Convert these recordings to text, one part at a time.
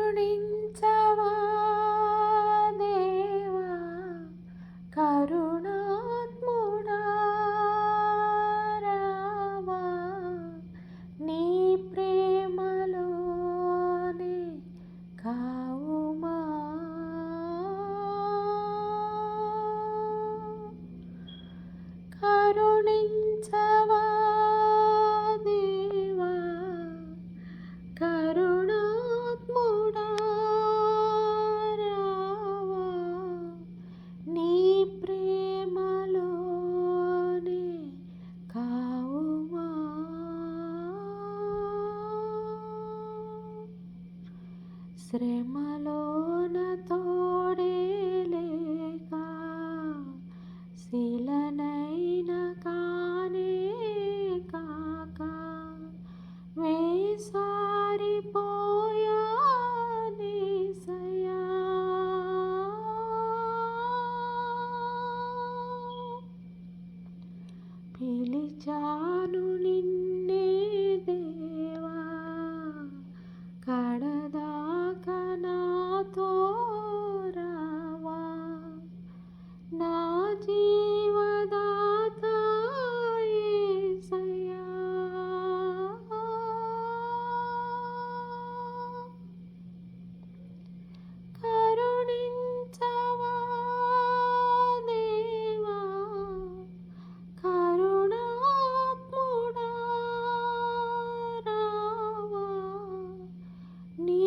కరుణించవా దేవా కరుణాత్ముడా రావా నీ ప్రేమలోనే కావుమా కరుణించవా దేవా కరుణాత్ముడా రావా నీ ప్రేమలోనే కావుమా శ్రమలోన తోడే లేక శిలనైన కానే కాక వేసారిపోయానేసయ్యా పిలిచాను నిన్నే దేవా కడదాకా నాతో రావా నా జీవదాత యేసయ్యా కరుణించవా దేవా కరుణాత్ముడా రావా నీ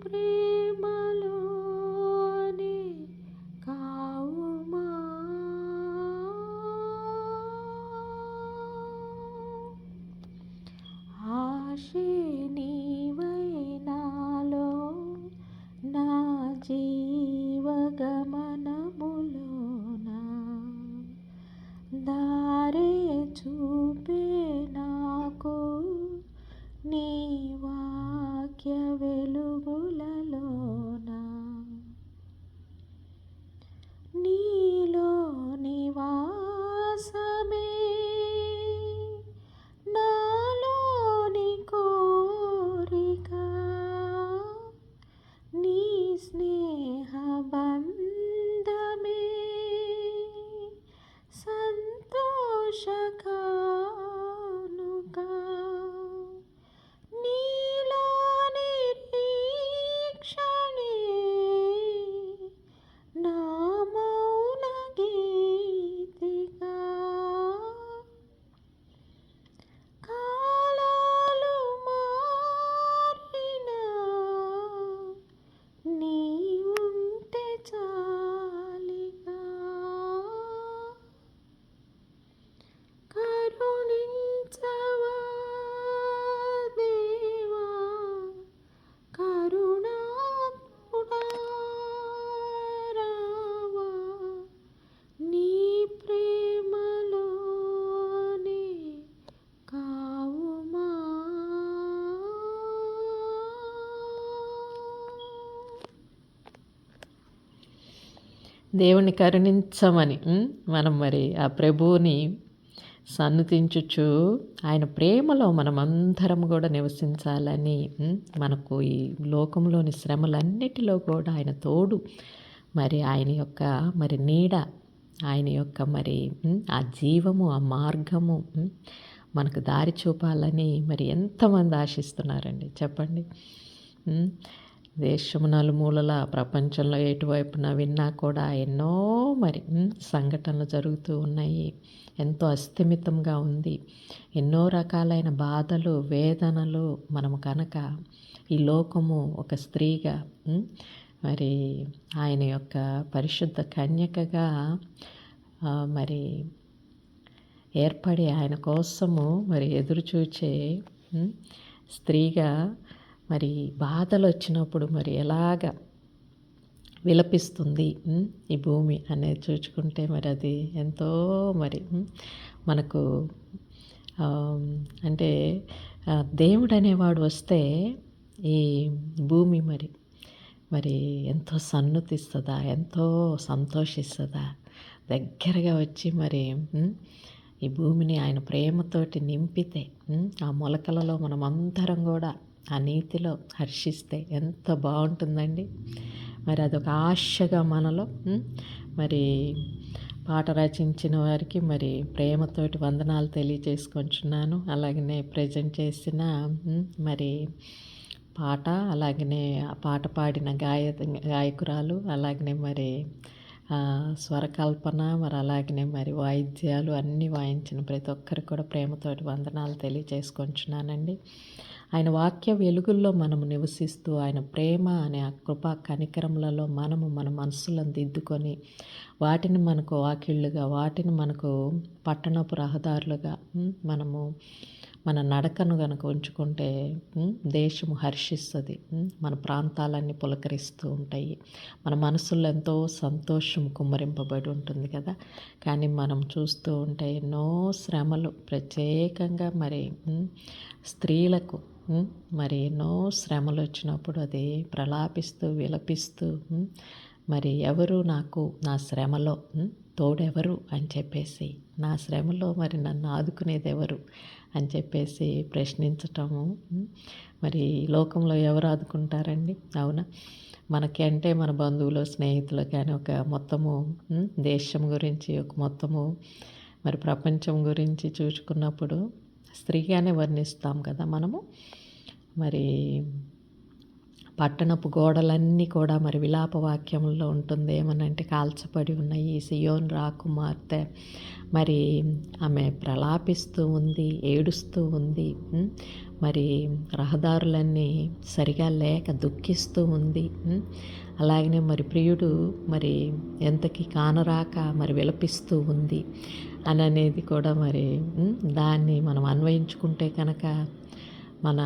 ప్రేమలోనే కావుమా ఆశే నీవై నాలో నా జీవగమనములోనా దారే చూపే నాకు నీ వాక్య వెలుగులలోనా నీలో నివాసమే నాలోని కోరిక నీ స్నేహ బంధమే సంతోషకానుక నీలో నిరీక్షణే నా మౌన గీతిక కాలాలు మారినా నీ ఉంటే చాలిగా కరుణించవా దేవా కరుణాత్ముడా రావా నీ ప్రేమలోనే కావుమా దేవుని కరుణించమని మనం మరి ఆ ప్రభువుని సన్నుతించుచు ఆయన ప్రేమలో మనమందరం కూడా నివసించాలని మనకు ఈ లోకంలోని శ్రమలన్నిటిలో కూడా ఆయన తోడు మరి ఆయన యొక్క మరి నీడ ఆయన యొక్క మరి ఆ జీవము ఆ మార్గము మనకు దారి చూపాలని మరి ఎంతమంది ఆశిస్తున్నారండి చెప్పండి. దేశము నలుమూలల ప్రపంచంలో ఎటువైపున విన్నా కూడా ఎన్నో మరి సంఘటనలు జరుగుతూ ఉన్నాయి. ఎంతో అస్థిమితంగా ఉంది. ఎన్నో రకాలైన బాధలు వేదనలు మనము కనుక ఈ లోకము ఒక స్త్రీగా మరి ఆయన యొక్క పరిశుద్ధ కన్యకగా మరి ఏర్పడి ఆయన కోసము మరి ఎదురుచూచే స్త్రీగా మరి బాధలు వచ్చినప్పుడు మరి ఎలాగ విలపిస్తుంది ఈ భూమి అనేది చూచుకుంటే మరి అది ఎంతో మరి మనకు అంటే దేవుడు అనేవాడు వస్తే ఈ భూమి మరి ఎంతో సన్నుతిస్తుందా, ఎంతో సంతోషిస్తుందా, దగ్గరగా వచ్చి మరి ఈ భూమిని ఆయన ప్రేమతోటి నింపితే ఆ మొలకలలో మనం అందరం కూడా ఆ నీతిలో హర్షిస్తే ఎంత బాగుంటుందండి. మరి అదొక ఆశగా మనలో మరి పాట రచించిన వారికి మరి ప్రేమతోటి వందనాలు తెలియజేసుకుంటున్నాను. అలాగనే ప్రజెంట్ చేసిన మరి పాట, అలాగనే ఆ పాట పాడిన గాయకురాలు, అలాగనే మరి స్వరకల్పన, మరి అలాగనే మరి వాయిద్యాలు అన్నీ వాయించిన ప్రతి ఒక్కరికి కూడా ప్రేమతోటి వందనాలు తెలియజేసుకుంటున్నానండి. ఆయన వాక్య వెలుగుల్లో మనము నివసిస్తూ ఆయన ప్రేమ అనే ఆ కృపా కనికరములలో మనము మన మనస్సులను దిద్దుకొని వాటిని మనకు వాకిళ్ళుగా, వాటిని మనకు పట్టణపు రహదారులుగా మనము మన నడకను గనుక ఉంచుకుంటే దేశము హర్షిస్తుంది. మన ప్రాంతాలన్నీ పులకరిస్తూ ఉంటాయి. మన మనసుల్లో ఎంతో సంతోషం కుమ్మరింపబడి ఉంటుంది కదా. కానీ మనం చూస్తూ ఉంటే ఎన్నో శ్రమలు, ప్రత్యేకంగా మరి స్త్రీలకు మరి ఎన్నో శ్రమలు వచ్చినప్పుడు అది ప్రలాపిస్తూ విలపిస్తూ మరి ఎవరు నాకు నా శ్రమలో తోడెవరు అని చెప్పేసి, నా శ్రమలో మరి నన్ను ఆదుకునేది ఎవరు అని చెప్పేసి ప్రశ్నించటము. మరి లోకంలో ఎవరు ఆదుకుంటారండి? అవునా? మనకి అంటే మన బంధువులు, స్నేహితులు కానీ ఒక మొత్తము దేశం గురించి, ఒక మొత్తము మరి ప్రపంచం గురించి చూసుకున్నప్పుడు స్త్రీగానే వర్ణిస్తాం కదా మనము. మరి పట్టణపు గోడలన్నీ కూడా మరి విలాప వాక్యంలో ఉంటుంది. ఏమనంటే కాల్చబడి ఉన్నాయి, సియోను రాకుమార్తె మరి ఆమె ప్రలాపిస్తూ ఉంది, ఏడుస్తూ ఉంది. మరి రహదారులన్నీ సరిగా లేక దుఃఖిస్తూ ఉంది. అలాగనే మరి ప్రియుడు మరి ఎంతకి కానరాక మరి విలపిస్తూ ఉంది అని అనేది కూడా మరి దాన్ని మనం అన్వయించుకుంటే కనుక మన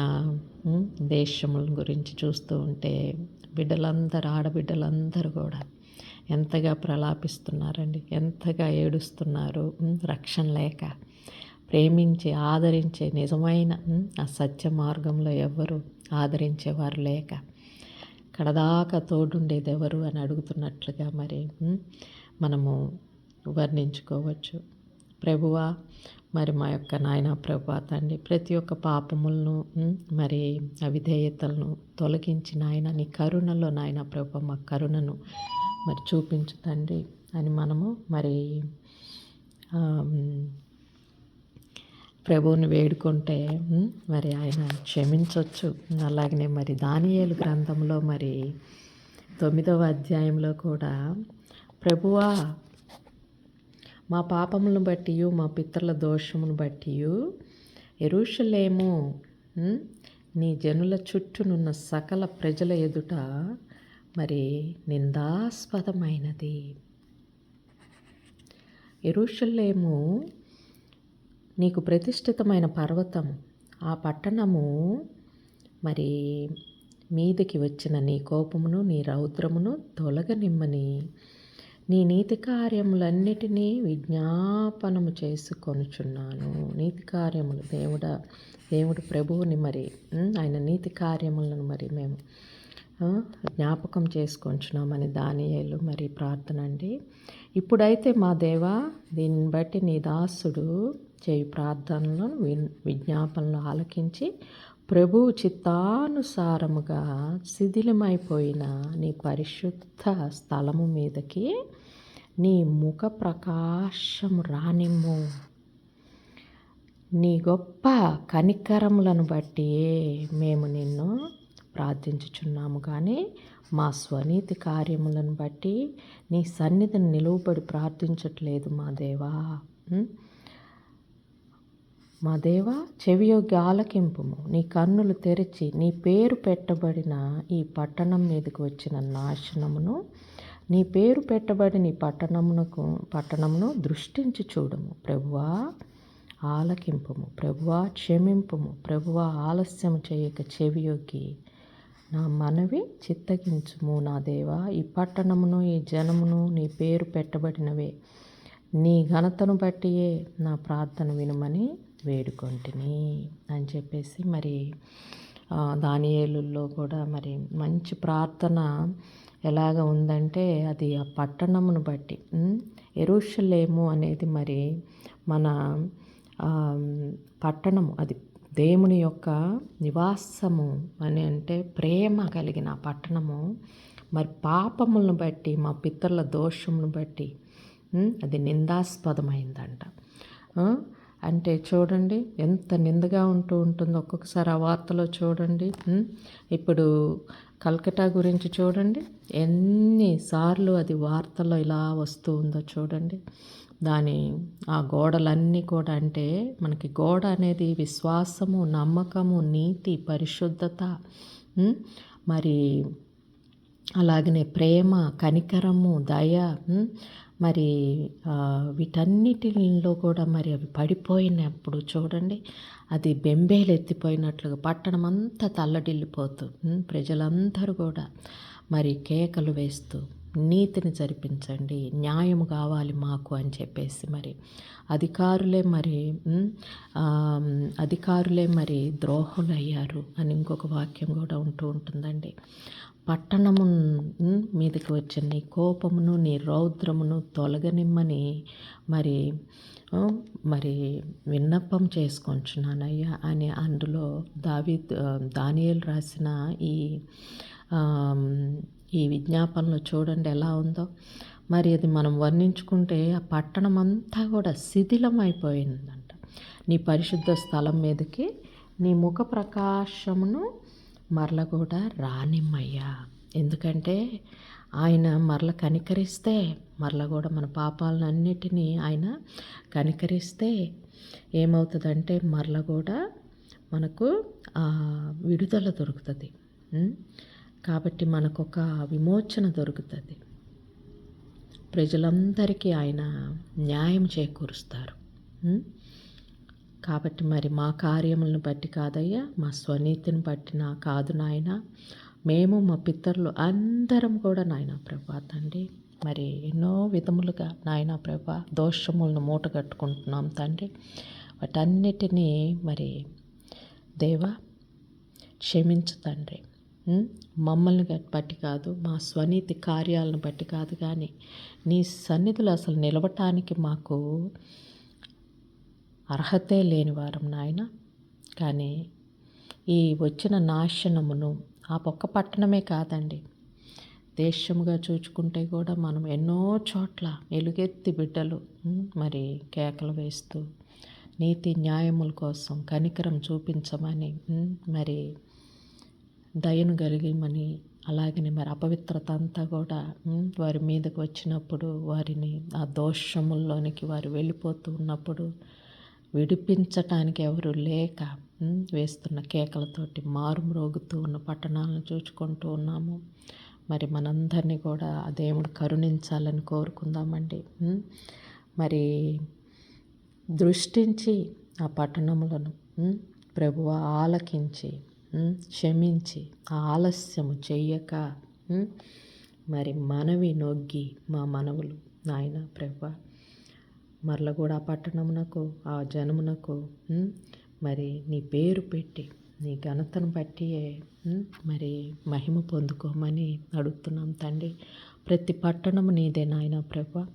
దేశముల గురించి చూస్తూ ఉంటే బిడ్డలందరూ, ఆడబిడ్డలందరూ కూడా ఎంతగా ప్రలాపిస్తున్నారండి, ఎంతగా ఏడుస్తున్నారు. రక్షణ లేక, ప్రేమించి ఆదరించే నిజమైన ఆ సత్య మార్గంలో ఎవ్వరు ఆదరించేవారు లేక, కడదాకా తోడుండేది ఎవరు అని అడుగుతున్నట్లుగా మరి మనము వర్ణించుకోవచ్చు. ప్రభువా, మరి మా యొక్క నాయన ప్రభువా తండ్రి, ప్రతి ఒక్క పాపములను మరి అవిధేయతలను తొలగించి నాయన నీ కరుణలో నాయన ప్రభువా మా కరుణను మరి చూపించు తండ్రి అని మనము మరి ప్రభువుని వేడుకుంటే మరి ఆయన క్షమించవచ్చు. అలాగనే మరి దానియేలు గ్రంథంలో మరి 9వ అధ్యాయంలో కూడా ప్రభువా మా పాపములను బట్టి, మా పితరుల దోషమును బట్టి యెరూషలేము నీ జనుల చుట్టూనున్న సకల ప్రజల ఎదుట మరి నిందాస్పదమైనది. యెరూషలేము నీకు ప్రతిష్ఠితమైన పర్వతము, ఆ పట్టణము మరి మీదికి వచ్చిన నీ కోపమును, నీ రౌద్రమును తొలగనిమ్మని నీ నీతి కార్యములన్నిటినీ విజ్ఞాపనము చేసుకొనుచున్నాను. నీతి కార్యములు దేవుడు ప్రభువుని మరి ఆయన నీతి కార్యములను మరి మేము జ్ఞాపకం చేసుకొంచున్నామని దానియేలు మరి ప్రార్థన అండి. ఇప్పుడైతే మా దేవా, దీన్ని బట్టి నీ దాసుడు చేయు ప్రార్థనలను విజ్ఞాపనలు ఆలకించి ప్రభువు చిత్తానుసారముగా శిథిలమైపోయిన నీ పరిశుద్ధ స్థలము మీదకి నీ ముఖ ప్రకాశము రానిమ్ము. నీ గొప్ప కనికరములను బట్టి మేము నిన్ను ప్రార్థించుచున్నాము, కానీ మా స్వనీతి కార్యములను బట్టి నీ సన్నిధిని నిలువబడి ప్రార్థించట్లేదు మా దేవా. మా దేవా, చెవియొగ్గి ఆలకింపుము. నీ కన్నులు తెరిచి నీ పేరు పెట్టబడిన ఈ పట్టణం మీదకి వచ్చిన నాశనమును, నీ పేరు పెట్టబడిన ఈ పట్టణమును దృష్టించి చూడము. ప్రభువా ఆలకింపుము, ప్రభువా క్షమింపుము, ప్రభువా ఆలస్యం చేయక చెవియొగ్గి నా మనవి చిత్తగించుము. నా దేవా, ఈ పట్టణమును, ఈ జనమును నీ పేరు పెట్టబడినవే, నీ ఘనతను బట్టియే నా ప్రార్థన వినుమని వేడుకొంటిని అని చెప్పేసి మరి దానియేలులో కూడా మరి మంచి ప్రార్థన ఎలాగ ఉందంటే, అది ఆ పట్టణమును బట్టి. యెరూషలేము అనేది మరి మన పట్టణము, అది దేవుని యొక్క నివాసము అని అంటే ప్రేమ కలిగిన పట్టణము మరి పాపములను బట్టి మా పితరుల దోషమును బట్టి అది నిందాస్పదమైందంట. అంటే చూడండి ఎంత నిందగా ఉంటుందో ఒక్కొక్కసారి ఆ వార్తలో చూడండి. ఇప్పుడు కల్కటా గురించి చూడండి, ఎన్నిసార్లు అది వార్తల్లో ఇలా వస్తూ ఉందో చూడండి. ఆ గోడలన్నీ కూడా అంటే మనకి గోడ అనేది విశ్వాసము, నమ్మకము, నీతి, పరిశుద్ధత, మరి అలాగనే ప్రేమ, కనికరము, దయ, మరి వీటన్నిటిలో కూడా మరి అవి పడిపోయినప్పుడు చూడండి, అది బెంబేలు ఎత్తిపోయినట్లుగా పట్టణం అంతా తల్లడిల్లిపోతూ ప్రజలందరూ కూడా మరి కేకలు వేస్తూ నీతిని జరిపించండి, న్యాయం కావాలి మాకు అని చెప్పేసి మరి అధికారులే మరి ద్రోహులయ్యారు అని ఇంకొక వాక్యం కూడా ఉంటుందండి. పట్టణము మీదకి వచ్చిన నీ కోపమును నీ రౌద్రమును తొలగనిమ్మని మరి విన్నపం చేసుకొంచున్నానయ్యా అని అందులో దానియేలు రాసిన ఈ విజ్ఞాపనలో చూడండి ఎలా ఉందో. మరి అది మనం వర్ణించుకుంటే ఆ పట్టణం అంతా కూడా శిథిలం అయిపోయిందంట. నీ పరిశుద్ధ స్థలం మీదకి నీ ముఖ ప్రకాశమును మరల కూడా రానిమ్మయ్యా. ఎందుకంటే ఆయన మరల కనికరిస్తే మరల కూడా మన పాపాలన్నిటినీ ఆయన కనికరిస్తే ఏమవుతుందంటే మరల కూడా మనకు విడుదల దొరుకుతుంది. కాబట్టి మనకొక విమోచన దొరుకుతుంది. ప్రజలందరికీ ఆయన న్యాయం చేకూరుస్తారు. కాబట్టి మరి మా కార్యములను బట్టి కాదయ్యా, మా స్వనీతిని బట్టి కాదు నాయన, మేము మా పితరులు అందరం కూడా నాయన ప్రభా తండ్రి మరి ఎన్నో విధములుగా నాయన ప్రభా దోషములను మూట కట్టుకుంటున్నాం తండ్రి. వాటన్నిటినీ మరి దేవా క్షమించు తండ్రి. మమ్మల్ని బట్టి కాదు, మా స్వనీతి కార్యాలను బట్టి కాదు, కానీ నీ సన్నిధిలో అసలు నిలవటానికి మాకు అర్హతే లేని వారం నాయన. కానీ ఈ వచ్చిన నాశనమును ఆ ఒక్క పట్టణమే కాదండి, దేశముగా చూచుకుంటే కూడా మనం ఎన్నో చోట్ల ఎలుగెత్తి బిడ్డలు మరి కేకలు వేస్తూ నీతి న్యాయముల కోసం కనికరం చూపించమని మరి దయను కలిగిమని, అలాగనే మరి అపవిత్రత అంతా కూడా వారి మీదకి వచ్చినప్పుడు వారిని ఆ దోషముల్లోనికి వారు వెళ్ళిపోతూ ఉన్నప్పుడు విడిపించటానికి ఎవరు లేక వేస్తున్న కేకలతోటి మారుమ్రోగుతూ ఉన్న పట్టణాలను చూచుకుంటూ ఉన్నాము. మరి మనందరినీ కూడా ఆ దేవుడు కరుణించాలని కోరుకుందామండి. మరి దృష్టించి ఆ పట్టణములను ప్రభువ ఆలకించి క్షమించి ఆలస్యము చెయ్యక మరి మనవి నొగ్గి మా మనవులు నాయన ప్రభువ మరల కూడా ఆ పట్టణమునకు ఆ జనమునకు మరి నీ పేరు పెట్టి నీ ఘనతను బట్టి మరి మహిమ పొందుకోమని అడుగుతున్నాం తండ్రి. ప్రతి పట్టణము నీదే నాయన ప్రభువ,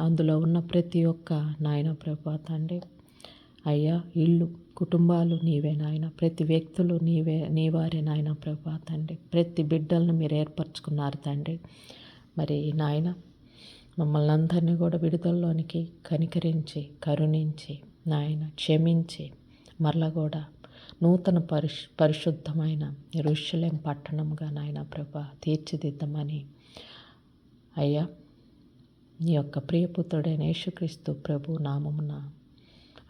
అందులో ఉన్న ప్రతి ఒక్క నాయన ప్రభువ తండ్రి అయ్యా ఇల్లు కుటుంబాలు నీవే నాయన, ప్రతి వ్యక్తులు నీవారే నాయన ప్రభువా తండ్రి. ప్రతి బిడ్డలను మీరు ఏర్పరచుకున్నారు తండ్రి. మరి నాయన మమ్మల్ని అందరినీ కూడా విడుదలలోనికి కనికరించి కరుణించి నాయన క్షమించి మరలా కూడా నూతన పరిశుద్ధమైన యెరూషలేం పట్టణముగా నాయన ప్రభువా తీర్చిదిద్దమని అయ్యా నీ యొక్క ప్రియపుత్రుడైన యేసుక్రీస్తు ప్రభు నామమున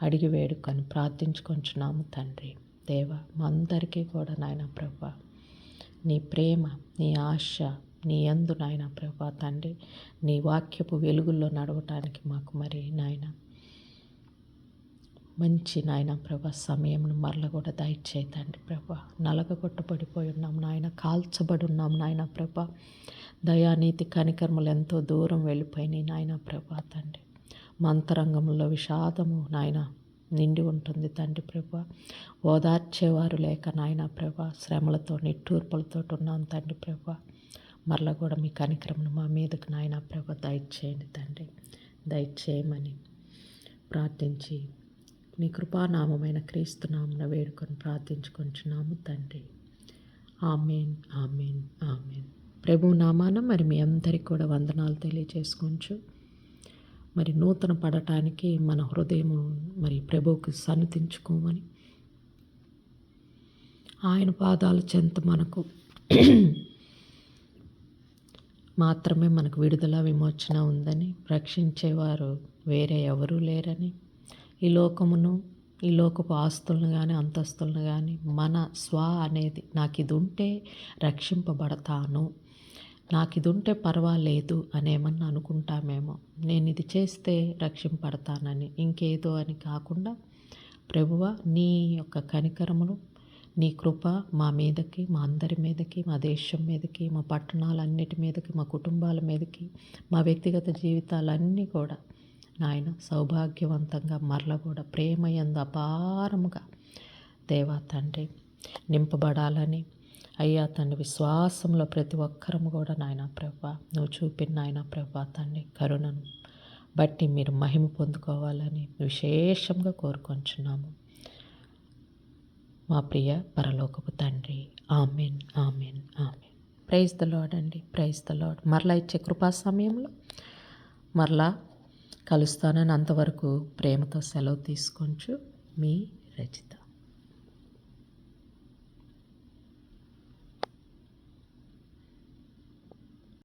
అడిగి వేడుకొని ప్రార్థించుకొంచున్నాము తండ్రి. దేవ మా అందరికీ కూడా నాయన ప్రభువా నీ ప్రేమ నీ ఆశ నీ యందు నాయన ప్రభువా తండ్రి నీ వాక్యపు వెలుగుల్లో నడవటానికి మాకు మరి నాయన మంచి నాయన ప్రభా సమయంను మరల కూడా దయచేయి తండ్రి ప్రభా. నలగగొట్టబడిపోయి ఉన్నాం నాయన, కాల్చబడి ఉన్నాం నాయన ప్రభా. దయానీతి కనికర్మలు ఎంతో దూరం వెళ్ళిపోయినాయి నాయన ప్రభా తండ్రి. మా అంతరంగంలో విషాదము నాయన నిండి ఉంటుంది తండ్రి ప్రభా. ఓదార్చేవారు లేక నాయన ప్రభా శ్రమలతో నిట్టూర్పులతో ఉన్నాం తండ్రి ప్రభా. మరలా కూడా మీ కనికరమును మా మీదకు నాయన ప్రభా దయచేయండి తండ్రి. దయచేయమని ప్రార్థించి నీ కృపానామమైన క్రీస్తునామమున వేడుకొని ప్రార్థించుకొంచున్నాము తండ్రి. ఆమేన్, ఆమేన్, ఆమేన్. ప్రభు నామాన మరి మీ అందరికీ కూడా వందనాలు తెలియజేసుకొంచు. మరి నూతన పడటానికి మన హృదయము మరి ప్రభువుకి సన్నతించుకోమని, ఆయన పాదాల చెంత మనకు మాత్రమే మనకు విడుదల విమోచన ఉందని, రక్షించేవారు వేరే ఎవరూ లేరని, ఈ లోకపు ఆస్తులను కానీ అంతస్తులను కానీ మన అనేది నాకు ఇది ఉంటే రక్షింపబడతాను, నాకు ఇది ఉంటే పర్వాలేదు అనేమన్నా అనుకుంటామేమో, నేను ఇది చేస్తే రక్షింపబడతానని, ఇంకేదో అని కాకుండా ప్రభువా నీ యొక్క కనికరములు, నీ కృప మా మీదకి, మా అందరి మీదకి, మా దేశం మీదకి, మా పట్టణాలన్నిటి మీదకి, మా కుటుంబాల మీదకి, మా వ్యక్తిగత జీవితాలన్నీ కూడా నాయన సౌభాగ్యవంతంగా మరల కూడా ప్రేమయందు అపారముగా దేవా తండ్రి నింపబడాలని, అయ్యా తండ్రి విశ్వాసంలో ప్రతి ఒక్కరము కూడా నాయన ప్రభువా నువ్వు చూపిన నాయన ప్రభువా తండ్రి కరుణను బట్టి మీరు మహిమ పొందుకోవాలని విశేషంగా కోరుకొంచున్నాము మా ప్రియ పరలోకపు తండ్రి. Amen, amen, amen. Praise the Lord అండి, ప్రైజ్ ద లార్డ్. మరలా ఇచ్చే కృపా సమయంలో మరలా కలుస్తానని అంతవరకు ప్రేమతో సెలవు తీసుకొంచు మీ రచిత.